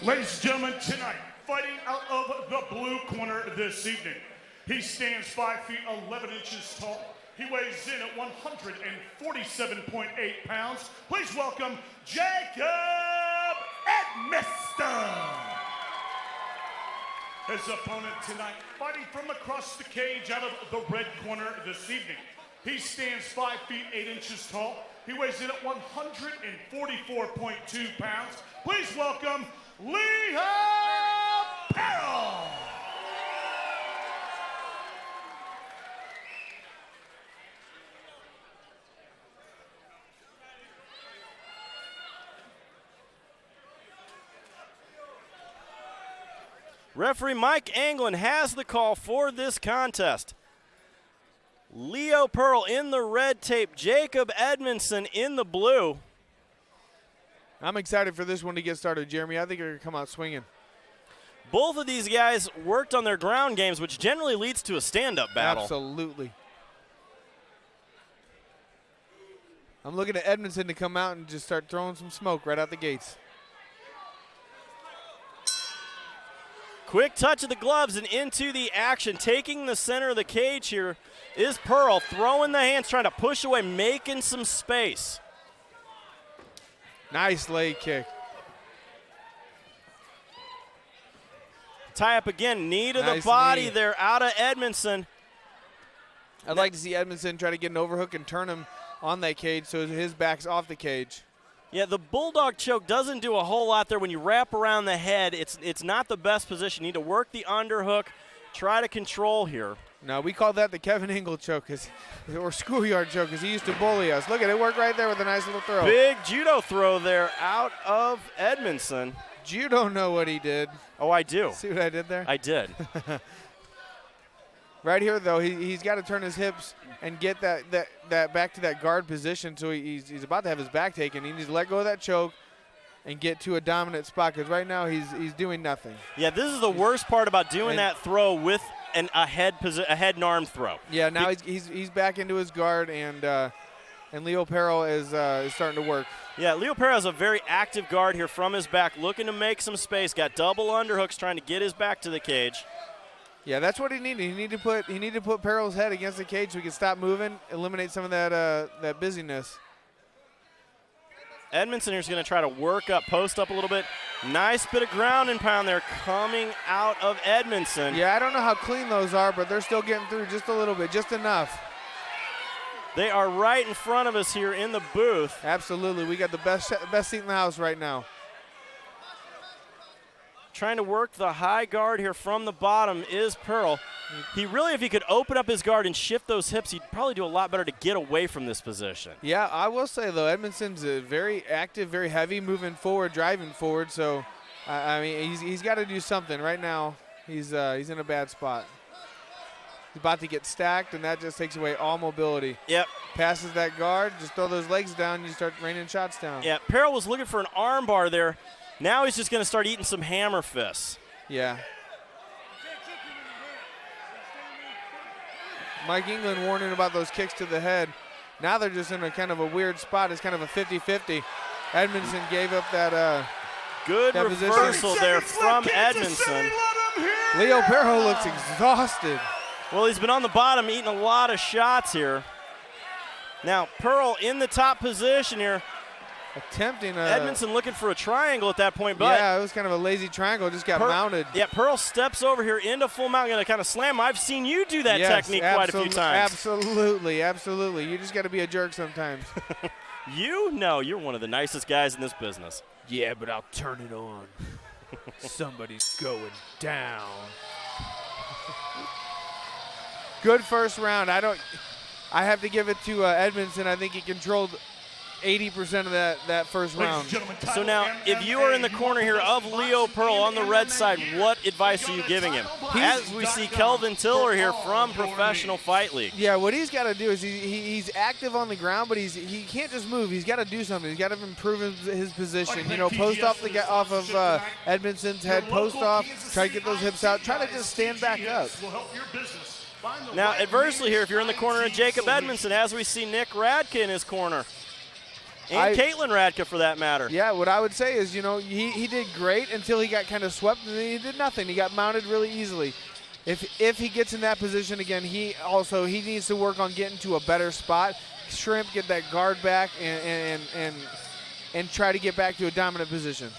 Ladies and gentlemen, tonight, fighting out of the blue corner this evening. He stands 5 feet 11 inches tall. He weighs in at 147.8 pounds. Please welcome Jacob Edmiston. His opponent tonight, fighting from across the cage out of the red corner this evening. He stands 5 feet 8 inches tall. He weighs in at 144.2 pounds. Please welcome Perll. Referee Mike Anglin has the call for this contest. Leo Perll in the red tape, Jacob Edmiston in the blue. I'm excited for this one to get started, Jeremy. I think they're going to come out swinging. Both of these guys worked on their ground games, which generally leads to a stand-up battle. Absolutely. I'm looking at Edmiston to come out and just start throwing some smoke right out the gates. Quick touch of the gloves and into the action. Taking the center of the cage here is Perll, throwing the hands, trying to push away, making some space. Nice leg kick. Tie up again, knee to Nice the body knee. there out of Edmiston. I'd like to see Edmiston try to get an overhook and turn him on that cage so his back's off the cage. Yeah, the bulldog choke doesn't do a whole lot there. When you wrap around the head, it's not the best position. You need to work the underhook, try to control here. No, we call that the Kevin Engel choke, or schoolyard choke, because he used to bully us. Look at it, work right there with a nice little throw. Big judo throw there out of Edmiston. You don't know what he did. Oh, I do. See what I did there? I did. Right here, though, he's got to turn his hips and get that back to that guard position. So he's about to have his back taken. He needs to let go of that choke and get to a dominant spot, because right now he's doing nothing. Yeah, this is the worst part about doing that throw with a head and arm throw. Yeah, now he's back into his guard, and Leo Perll is starting to work. Yeah, Leo Perll has a very active guard here from his back, looking to make some space. Got double underhooks, trying to get his back to the cage. Yeah, that's what he needed. He needed to put Perll's head against the cage so he could stop moving, eliminate some of that busyness. Edmiston here's going to try to work up, post up a little bit. Nice bit of ground and pound there coming out of Edmiston. Yeah, I don't know how clean those are, but they're still getting through just a little bit, just enough. They are right in front of us here in the booth. Absolutely. We got the best seat in the house right now. Trying to work the high guard here from the bottom is Perll. He really, if he could open up his guard and shift those hips, he'd probably do a lot better to get away from this position. Yeah, I will say, though, Edmiston's very active, very heavy, moving forward, driving forward. So, I mean, he's got to do something. Right now, he's in a bad spot. He's about to get stacked, and that just takes away all mobility. Yep. Passes that guard, just throw those legs down, you start raining shots down. Yeah, Perll was looking for an arm bar there. Now he's just going to start eating some hammer fists. Yeah. Mike England warning about those kicks to the head. Now they're just in a kind of a weird spot. It's kind of a 50-50. Edmiston gave up that good that reversal there from Edmiston. Leo Perll looks exhausted. Well, he's been on the bottom eating a lot of shots here. Now, Perll in the top position here. Attempting a... Edmiston looking for a triangle at that point, but... Yeah, it was kind of a lazy triangle, just got mounted. Yeah, Perll steps over here into full mount, going to kind of slam. I've seen you do that technique quite a few times. Absolutely, absolutely. You just got to be a jerk sometimes. You? No, you're one of the nicest guys in this business. Yeah, but I'll turn it on. Somebody's going down. Good first round. I have to give it to Edmiston. I think he controlled 80% of that first round. So now, if you are in the corner here of Leo Perll on the red side, what advice are you giving him? As we see Kelvin Tiller here from Professional Fight League. Yeah, what he's got to do is he's active on the ground, but he can't just move. He's got to do something. He's got to improve his position. You know, post off of Edmiston's head, post off, try to get those hips out, try to just stand back up. Now, adversely here, if you're in the corner of Jacob Edmiston, as we see Nick Radke in his corner. And Caitlin Radka, for that matter. Yeah, what I would say is, you know, he did great until he got kind of swept, and then he did nothing. He got mounted really easily. If he gets in that position again, he needs to work on getting to a better spot. Shrimp, get that guard back, and try to get back to a dominant position.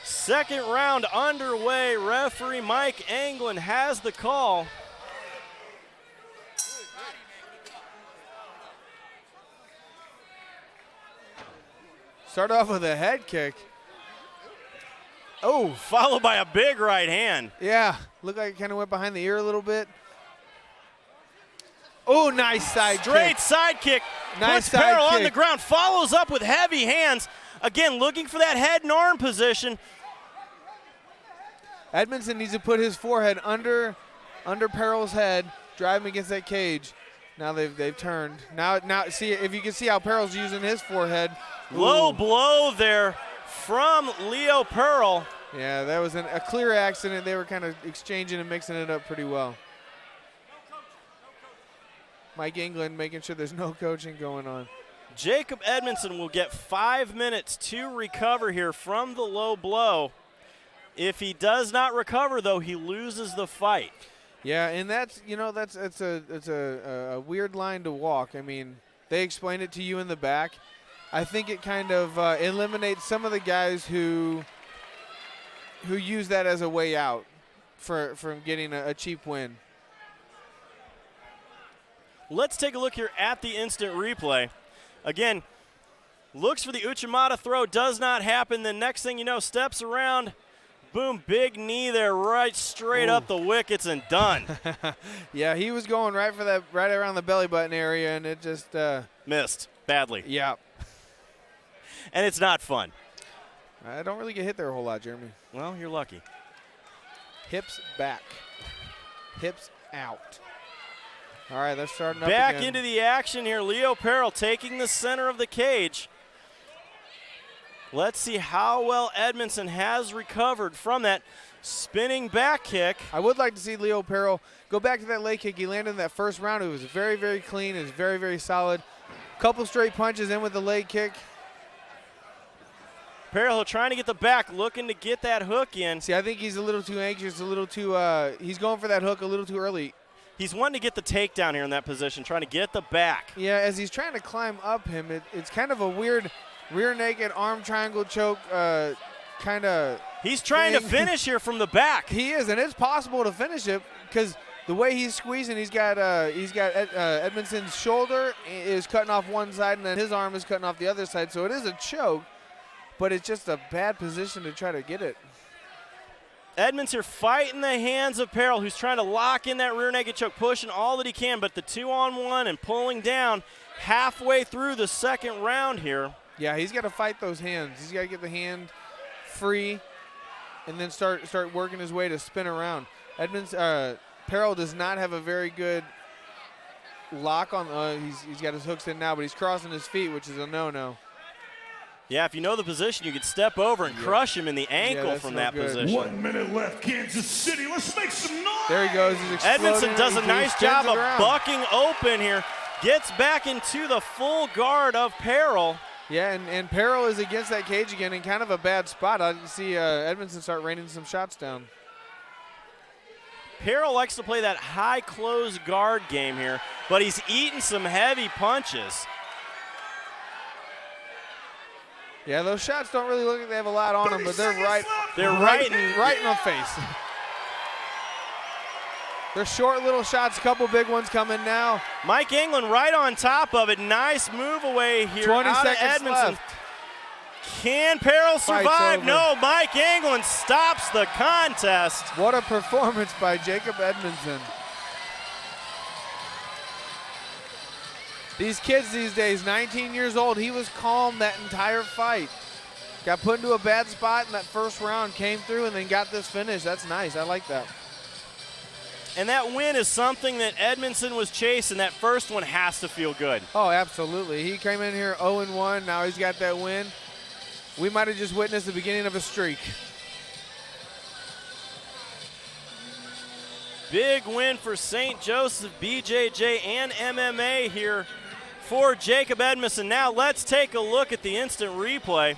Second round underway. Referee Mike Anglin has the call. Start off with a head kick. Oh, followed by a big right hand. Yeah, looked like it kind of went behind the ear a little bit. Oh, nice side Straight kick. side kick. Nice Puts Perll side on the kick. ground. Follows up with heavy hands. Again, looking for that head and arm position. Edmiston needs to put his forehead under Perll's head, drive him against that cage. Now they've turned. Now see if you can see how Perll's using his forehead. Low Ooh. blow there from Leo Perll. Yeah, that was a clear accident. They were kind of exchanging and mixing it up pretty well. Mike England making sure there's no coaching going on. Jacob Edmiston will get 5 minutes to recover here from the low blow. If he does not recover, though, he loses the fight. Yeah, and that's a weird line to walk. I mean, they explained it to you in the back. I think it kind of eliminates some of the guys who use that as a way out from getting a cheap win. Let's take a look here at the instant replay. Again, looks for the Uchimata throw, does not happen. The next thing you know, steps around, boom, big knee there, right straight up the wickets and done. Yeah, he was going right for that, right around the belly button area, and it just missed badly. Yeah. And it's not fun. I don't really get hit there a whole lot, Jeremy. Well, you're lucky. Hips back, hips out. All right, let's start up Back again. into the action here. Leo Perll taking the center of the cage. Let's see how well Edmiston has recovered from that spinning back kick. I would like to see Leo Perll go back to that leg kick he landed in that first round. It was very, very clean. It was very, very solid. Couple straight punches in with the leg kick. Perll trying to get the back, looking to get that hook in. See, I think he's a little too anxious, a little too he's going for that hook a little too early. He's wanting to get the takedown here in that position, trying to get the back. Yeah, as he's trying to climb up him, it's kind of a weird rear naked arm triangle choke kind of. He's trying to finish here from the back. He is, and it's possible to finish it because the way he's squeezing, he's got Edmiston's shoulder is cutting off one side, and then his arm is cutting off the other side. So it is a choke, but it's just a bad position to try to get it. Edmiston here fighting the hands of Perll, who's trying to lock in that rear naked choke, pushing all that he can, but the 2-on-1 and pulling down halfway through the second round here. Yeah, he's got to fight those hands. He's got to get the hand free and then start working his way to spin around. Perll does not have a very good lock on. He's got his hooks in now, but he's crossing his feet, which is a no-no. Yeah, if you know the position, you could step over and crush him in the ankle from that position. 1 minute left, Kansas City. Let's make some noise. There he goes. He's exploding. Edmiston does a He nice spins job it of around. bucking open here. Gets back into the full guard of Perll. Yeah, and Perll is against that cage again in kind of a bad spot. I see Edmiston start raining some shots down. Perll likes to play that high close guard game here, but he's eating some heavy punches. Yeah, those shots don't really look like they have a lot on them, but they're right in the face. They're short little shots, a couple big ones coming now. Mike England right on top of it. Nice move away here 20 out of seconds Edmiston. left. Can Perll survive? Fight's over. No, Mike England stops the contest. What a performance by Jacob Edmiston. These kids these days, 19 years old, he was calm that entire fight. Got put into a bad spot in that first round, came through, and then got this finish. That's nice. I like that. And that win is something that Edmiston was chasing. That first one has to feel good. Oh, absolutely. He came in here 0-1. Now he's got that win. We might have just witnessed the beginning of a streak. Big win for St. Joseph, BJJ, and MMA here for Jacob Edmiston. Now let's take a look at the instant replay.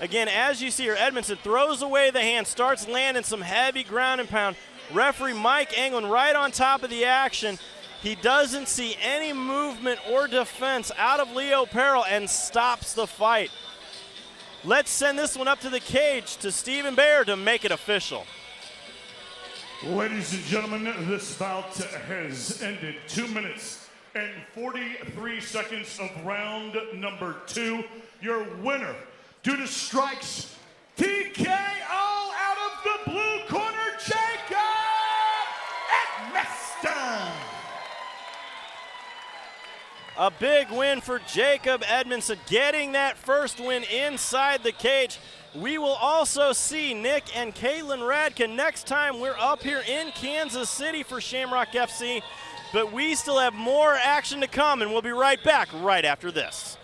Again, as you see here, Edmiston throws away the hand, starts landing some heavy ground and pound. Referee Mike Anglin right on top of the action. He doesn't see any movement or defense out of Leo Perll and stops the fight. Let's send this one up to the cage to Stephen Bayer to make it official. Ladies and gentlemen, this bout has ended. 2 minutes and 43 seconds of round number 2. Your winner, due to strikes, TKO out of the blue corner, Jacob Edmiston. A big win for Jacob Edmiston, getting that first win inside the cage. We will also see Nick and Caitlin Radkin next time we're up here in Kansas City for Shamrock FC. But we still have more action to come, and we'll be right back right after this.